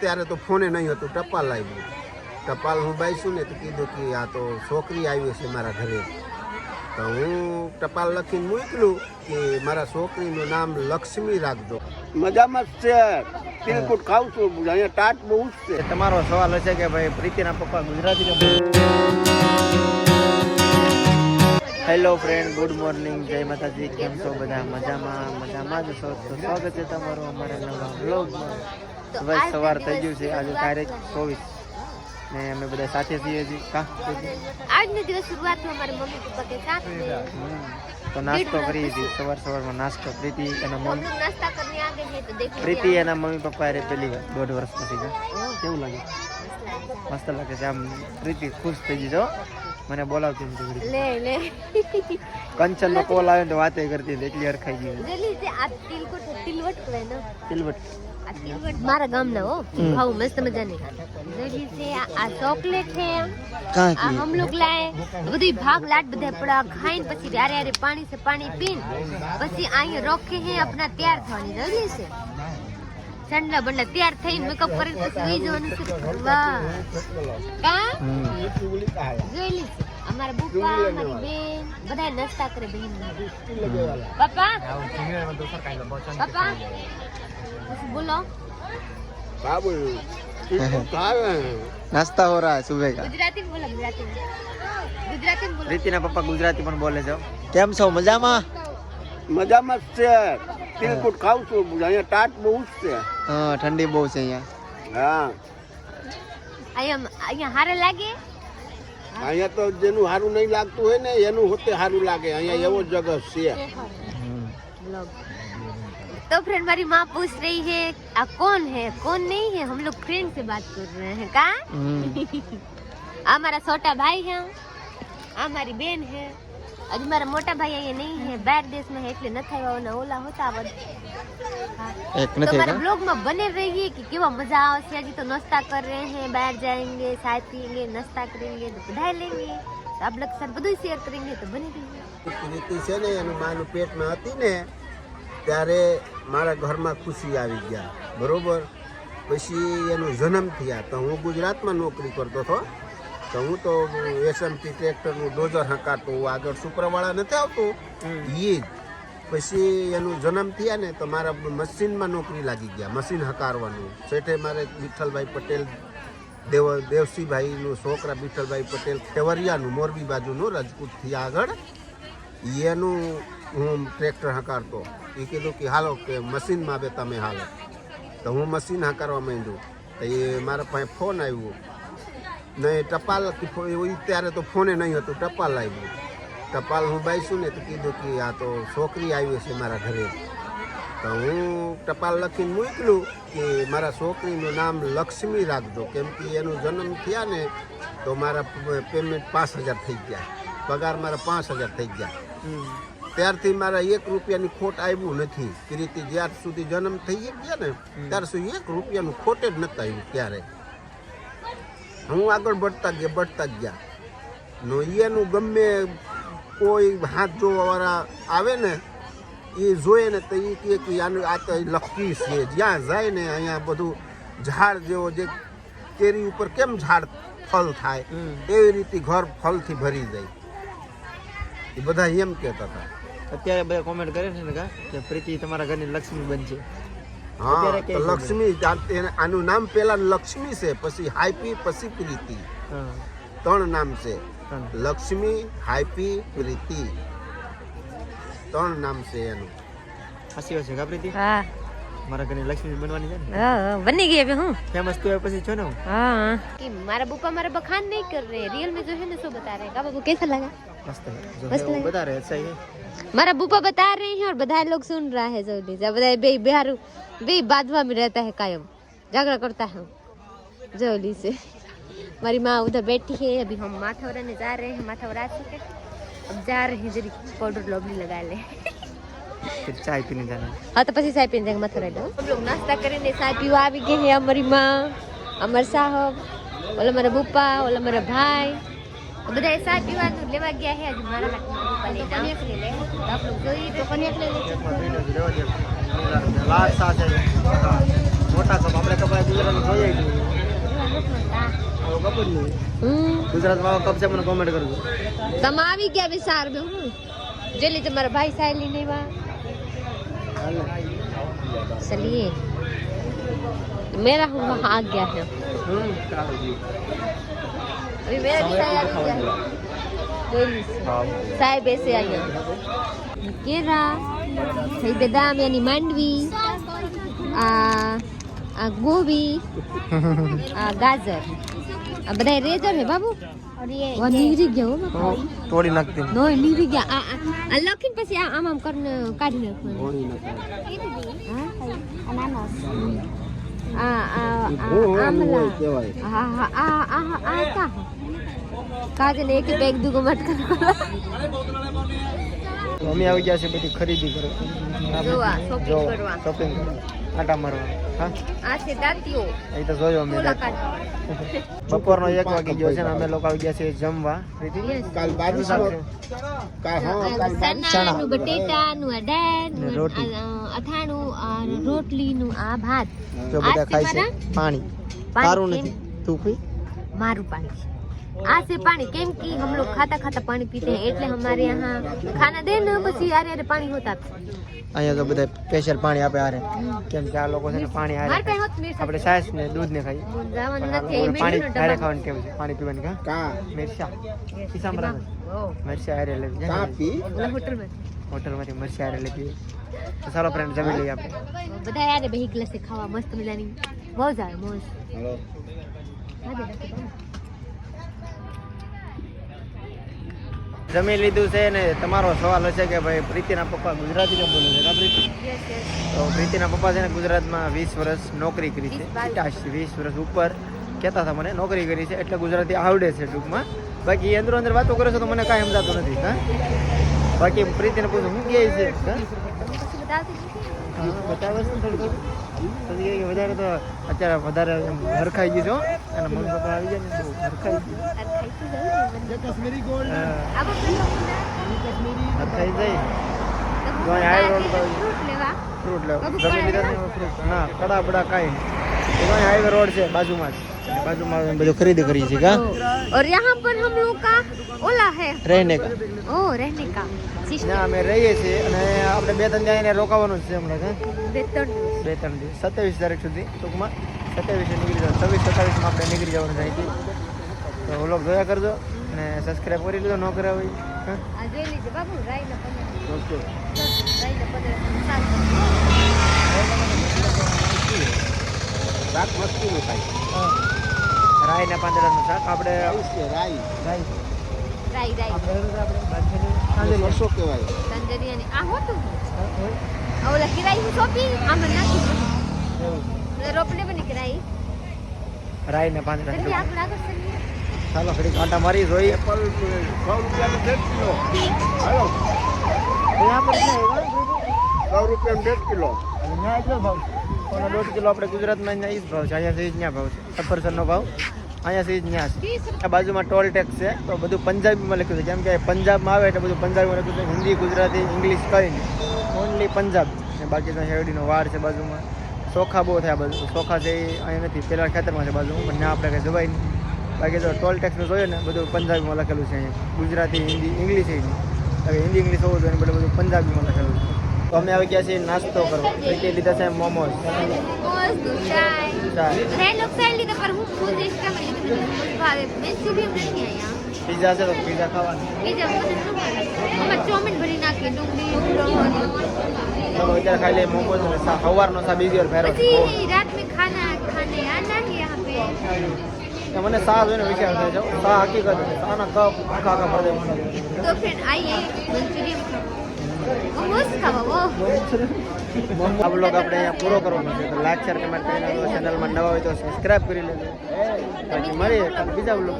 ત્યારે તો ફોને નહીં હતું, ટપાલ આવ્યું. ટપાલ હું બાઈશું ને તો કીધું કે આ તો છોકરી આવી છે મારા ઘરે. તો હું ટપાલ લખીને મોકલું કે મારા છોકરીનું નામ લક્ષ્મી રાખજો. મજામાં જ છે, તિલકુટ ખાઉં છું, અહીંયા ટાટ બહુ જ છે. તમારો સવાલ હશે કે ભાઈ પ્રીતિના પપ્પા Gujarati. Hello friend, good morning, જય માતાજી. કેમ છો બધા? મજામાં જ છો? તો સ્વાગત છે તમારું અમારા નવા બ્લોગમાં. બસ સવાર થઈ ગયું છે, આજે તારીખ 24 ને અમે બધા સાથે છીએ જી. આજનો દિવસ શરૂઆતમાં અમારા મમ્મી પપ્પા કે સાથે તો નાસ્તો કરી હતી. સવારમાં નાસ્તો પ્રીતિ એના મમ્મી નાસ્તા કરીને આગે છે તો દેખો પ્રીતિ એના મમ્મી પપ્પા એ પહેલી વાર 1.5 વર્ષ પછી. કેવું લાગે? મસ્ત લાગે છે. આમ પ્રીતિ ખુશ થઈ ગઈ છો, મને બોલાવતી નથી. લે કંચન નો કોલ આવ્યો તો વાતે કરતી હતી એટલી હરખાઈ ગઈ. જલ્દી છે આ તિલવટ કહેવાય ને, તિલવટ મારા ગામના હો, ખાવ મસ્ત મજાની. જલ્દી છે આ ચોકલેટ છે, આ હમ લોગ લાए બધું ભાગ લાટ બધા પડા ખાઈને પછી યારે યારે પાણી से पानी पीन પછી અહીંયા રોકે હે अपना तैयार થવાની. જલ્દી છે ઠંડા બંડા તૈયાર થઈને મેકઅપ કરીને પછી સુઈ જવાનું છે. વાહ કા જોઈ છે અમારા બુપા અમારી બેન બધા નાસ્તા કરે. બેન પાપા बोलो बाबू नाश्ता हो रहा है सुबह का. गुजराती में बोलो, गुजराती में बोलो. પ્રીતિના પપ્પા ગુજરાતી પણ બોલે છે. કેમ છો? મજામાં? મજામાં જ છે, તિલકુટ ખાઉં છું, અહીંયા ટાટ બહુ જ છે. હા, ઠંડી બહુ છે અહીંયા. હા, અહીંયા હારે લાગે. અહીંયા તો જેનું સારું નહીં લાગતું હોય ને એનું હોતે સારું લાગે. અહીંયા એવો જગહ છે. तो फ्रेंड हमारी माँ पूछ रही है आ कौन है कौन नहीं है, हम लोग फ्रेंड से बात कर रहे हैं. का हमारा छोटा भाई है, हमारी बहन है. अभी हमारा मोटा भाई ये नहीं है, बाहर देश में है એટલે નથી આવ્યો ને ઓલા હોતા एक तो हमारे ब्लॉग में बने रहिए कि केवा मजा आवશે. अभी तो नाश्ता कर रहे हैं, बाहर जाएंगे, चाय पिएंगे, नाश्ता करेंगे, तो बधाई लेंगे, तो आप लोग के साथ બધું શેર करेंगे. तो बने रहिए. પ્રીતિ છે ને એનું માનું પેટમાં હતી ને ત્યારે મારા ઘરમાં ખુશી આવી ગયા, બરોબર. પછી એનો જન્મ થયા તો હું ગુજરાતમાં નોકરી કરતો હતો. તો હું તો એસએમટી ટ્રેક્ટરનું ડોઝર હંકાતો, આગળ સુપરવાળા નથી આવતું એ જ. પછી એનું જન્મ થયા ને તો મારા મશીનમાં નોકરી લાગી ગયા, મશીન હકારવાનું. સેઠે મારે વિઠ્ઠલભાઈ પટેલ દેવસીભાઈનું છોકરા વિઠ્ઠલભાઈ પટેલ ખેવરિયાનું, મોરબી બાજુનું, રાજપૂતથી આગળ, એનું હું ટ્રેક્ટર હકારતો. એ કીધું કે હાલો કે મશીનમાં આવે તમે હાલો. તો હું મશીન હકારવા માંડ્યું. તો એ મારા પાસે ફોન આવ્યો ને ટપાલ. ત્યારે તો ફોને નહીં હતું, ટપાલ આવ્યું. ટપાલ હું બાઈશું ને તો કીધું કે આ તો છોકરી આવી છે મારા ઘરે. તો હું ટપાલ લખીને મોકલું કે મારા છોકરીનું નામ લક્ષ્મી રાખજો, કેમ કે એનું જન્મ થયા ને તો મારા પેમેન્ટ 5000 થઈ ગયા, પગાર મારા 5000 થઈ ગયા. ત્યારથી મારા 1 રૂપિયાની ખોટ આવ્યું નથી. પ્રીતિ જ્યાર સુધી જન્મ થઈ ગયા ને ત્યાર સુધી 1 રૂપિયાનું ખોટે જ નથી આવ્યું. ત્યારે હું આગળ बढ़ता ગયા. નો એનું ગમે કોઈ હાથ જોવાવાળા આવે ને એ જોઈએ ને તો એ કહે કે આનું આ તો લકી છે. જ્યાં જાય ને અહીંયા બધું ઝાડ જેવો, જે કેરી ઉપર કેમ ઝાડ ફળ થાય એવી રીતે ઘર ફળથી ભરી જાય. એ બધા એમ કહેતા હતા. અત્યારે બધા કોમેન્ટ કરે છે ને કે પ્રીતિ તમારા ઘરની લક્ષ્મી બનશે. હા, તો લક્ષ્મી, આનું નામ પેલા લક્ષ્મી છે, પછી હાઈપી, પછી પ્રીતિ. 3 નામ છે, લક્ષ્મી, હાઈપી, પ્રીતિ. 3 નામ છે એનું. સાચી વાત છે કા પ્રીતિ? હા, મારા ઘરની લક્ષ્મી બનવાની છે ને. હા બની ગઈ. હવે હું ફેમસ તો પછી છો ને. हाँ कि मारा बुपा मारा बखान नहीं कर रहे, रियल में जो है ना सो बता रहे हैं. का बाबू कैसा लगा? मस्त है, जो मस्त है वो लगा। बता रहे अच्छा ही है. मारा बुपा बता रहे हैं और बधाई लोग सुन रहा है. जो बधाई बे बिहार बे बादवा में रहता है, कायम झगड़ा करता है जोली से. हमारी माँ उधर बैठी है. अभी हम माथावरा ने जा रहे हैं, माथावरा चुके, अब जा रहे हैं जरी पाउडर लवली लगा ले. फिर चाय पीने जाना. हाँ तो પછી ચાય પીને જાएंगे माथावरा. हम लोग नाश्ता કરીને ચાય પીવા આવી ગए हैं. हमारी माँ, अमर साहब, ओला मेरा बुपा, ओला मेरा भाई, બધા ચાય પીવાનું લેવા ગયા છે. હજી મારા હાથમાં બુપા લઈને લે. આપ લોગ જોઈએ તો કન્યાક લઈ લે. લાડ સાથે મોટા કપ આપણે કપ ગુજરાતમાં જોઈએ જ નહીં. આવો કપ જ નહીં. ગુજરાતમાં આવો કપ છે મને કોમેન્ટ કરજો. તમે આવી ગયા વિચાર બે હું જેલી તમારા ભાઈ સાહેલી ને વા चलिए मेरा हुआ आ गया है अभी मेरा भी साया आ गया साहेब ऐसे आ गया केरा થઈ બદામ યાની માંડવી આ ગોબી આ ગાજર આ બધા રેજર હે બાબુ વા નીરી ગયા હો બાપા તોડી નાખતી નો નીરી ગયા આ લખીને પછી આમ આમ કરીને કાઢી નાખવાનું અનાનસ કાજને એક બેગ દુગો મટકા અમે આવી ગયા છે બધી ખરીદી કરવા જોવા શોપિંગ કરવા શોપિંગ આટા મારવા હા આ છે દાંતીઓ એ તો જોયો અમે બપોરનો 1 વાગી ગયો છે ને અમે લોકો આવી ગયા છે જમવા પ્રીતિ કાલ બાજુ ચણાનું બટેટાનું અડાન અથાણું રોટલીનું આ ભાત જો બધા ખાય છે પાણી સારું નથી તું પી मारू पानी आज से पानी केम की हम लोग खाता खाता पानी पीते हैं એટલે हमारे यहाँ खाना दे न પછી यार यार पानी होता અહીંયા તો બધા સ્પેશિયલ પાણી આપે આરે કેમ કે આ લોકો છે ને પાણી આરે માર પાસે હોત મીર આપણે છાશ ને દૂધ ને ખાઈ જવાનું નથી પાણી મીઠું આરે ડબ્બા ખાવાનું કેવું છે પાણી પીવાની કા મિરચા કિસા મરા મિરચા આરે લે ઓલા હોટલ માં માંથી મરચા આરે લે પીએ તો ચાલો ફ્રેન્ડ જમી લઈએ આપણે બધા યાર બેહી ગ્લાસ ખાવા મસ્ત મજાની બહુ જ આવે મોજ જમી લીધું છે ને તમારો સવાલ હશે કે ભાઈ પ્રીતિના પપ્પા ગુજરાતી કેમ બોલે છે કા પ્રીતિ તો પ્રીતિના પપ્પા છે ને ગુજરાતમાં 20 વર્ષ નોકરી કરી છે 20 વર્ષ ઉપર કહેતા હતા મને નોકરી કરી છે એટલે ગુજરાતી આવડે છે ટૂંકમાં બાકી અંદરો અંદર વાતો કરે છે તો મને કાંઈ સમજાતું નથી હા બાકી પ્રીતિને પૂછું હું કહે છે બતાવે છે થોડું પછી કે વધારે તો અત્યારે વધારે હરખાઈ ગઈ છો અને મમ્મી પપ્પા આવી જાય ને તો હરખાઈ ગઈ કશ્મીરી ગોલ્ડ હરખાઈ જાય તો હાઈ રોડ પર ફ્રૂટ લેવા જમી લીધા ફ્રૂટ ના કડા બડા કાંઈ નહીં તો હાઈવે રોડ છે બાજુમાં જ બાજુમાં બધું ખરીદી કરી છે કા और यहाँ पर हम लोग का ओला है રહેને કા ओ रहने का ના અમે રહીએ છીએ અને આપણે 2-3 જઈને રોકાવાનું છે હમણાં હા वेतन 2-3 દિવસ 27 તારીખ સુધી ટૂંકમાં 27 નીકળી જવાનું 26-27 માં આપણે નીકળી જવાનું છે અહીંથી તો વ્લોગ જોયા કરજો અને સબસ્ક્રાઇબ કરી લીધો ન કર્યા હોય હા आ જોઈ લીજે બાબુ રાઈ ના પંદર ઓકે રાઈ ના 15 શાક મસ્તીનું થાય રાઈના પાંદડાનું શાક આપણે રાઈ રાઈ રાઈ રાઈ આપણે રસો કહેવાય તંદરિયાની આ હોતું આ ઓલા કિરાઈ હું સોપી આમાં નાખી રોપડે બની કિરાઈ રાઈના પાંદડા જલ્દી આગળ આગળ ચલીએ ચાલો ઘડી કાંટા મારી જોઈએ એપલ 100 રૂપિયાનું 1.5 કિલો હાલો અહીંયા પર છે 100 રૂપિયાનું 1.5 કિલો અહીંયા એટલો ભાવ કોનો 1.5 કિલો આપણે ગુજરાતમાં અહીંયા ઈ જ ભાવ છે અહીંયા સુધી ત્યાં ભાવ છે સફરજનનો ભાવ અહીંયા સુધી ત્યાં છે આ બાજુમાં ટોલ ટેક્સ છે તો બધું પંજાબીમાં લખ્યું છે કેમ કે પંજાબમાં આવે એટલે બધું પંજાબીમાં લખ્યું છે હિન્દી ગુજરાતી ઇંગ્લિશ કંઈ નહીં ઓનલી પંજાબ ને બાકી તો શેરડીનો વાડ છે બાજુમાં ચોખા બહુ થયા બધું ચોખા છે એ અહીંયા નથી પેલા ખેતરમાં છે બાજુ પણ ના આપણે કંઈ જવાય નહીં બાકી તો ટોલ ટેક્સનું જોઈએ ને બધું પંજાબીમાં લખેલું છે અહીંયા ગુજરાતી હિન્દી ઇંગ્લિશ નહીં બાકી હિન્દી ઇંગ્લિશ હોવું જોઈએ એટલે બધું પંજાબીમાં લખેલું છે તો અમે આવી ગયા છીએ નાસ્તો કરવા રીતે લીધા છે મોમોઝ ચાય રે લોક ચાય લીધા પર હું ખુદ ઇસ્કા માં લીધું ભાવે મેં સીધી નથી આયા પીઝા છે તો પીઝા ખાવાનું બીજા મને શું અમે ચોમીન ભરી નાખી ડુંગળી ચલો અત્યારે ખાઈ લઈએ મોમોઝ અને સવારનો સા બીજી વાર ફેરો પછી રાત में खाना खाने आना है यहाँ पे તો મને સા જોઈને વિચાર થાય છે સા હકીકત સાના કપ આખા આખા પડે મને तो फिर आइए मंचूरियन मोमोज खावा वो આ બ્લોગ આપણે અહીંયા પૂરો કરવાનો છે તો લાઈક શેર કમેન્ટ કરીને ચેનલમાં નવા હોય તો સબસ્ક્રાઇબ કરી લેજો બાકી મળીએ બીજા બ્લોગ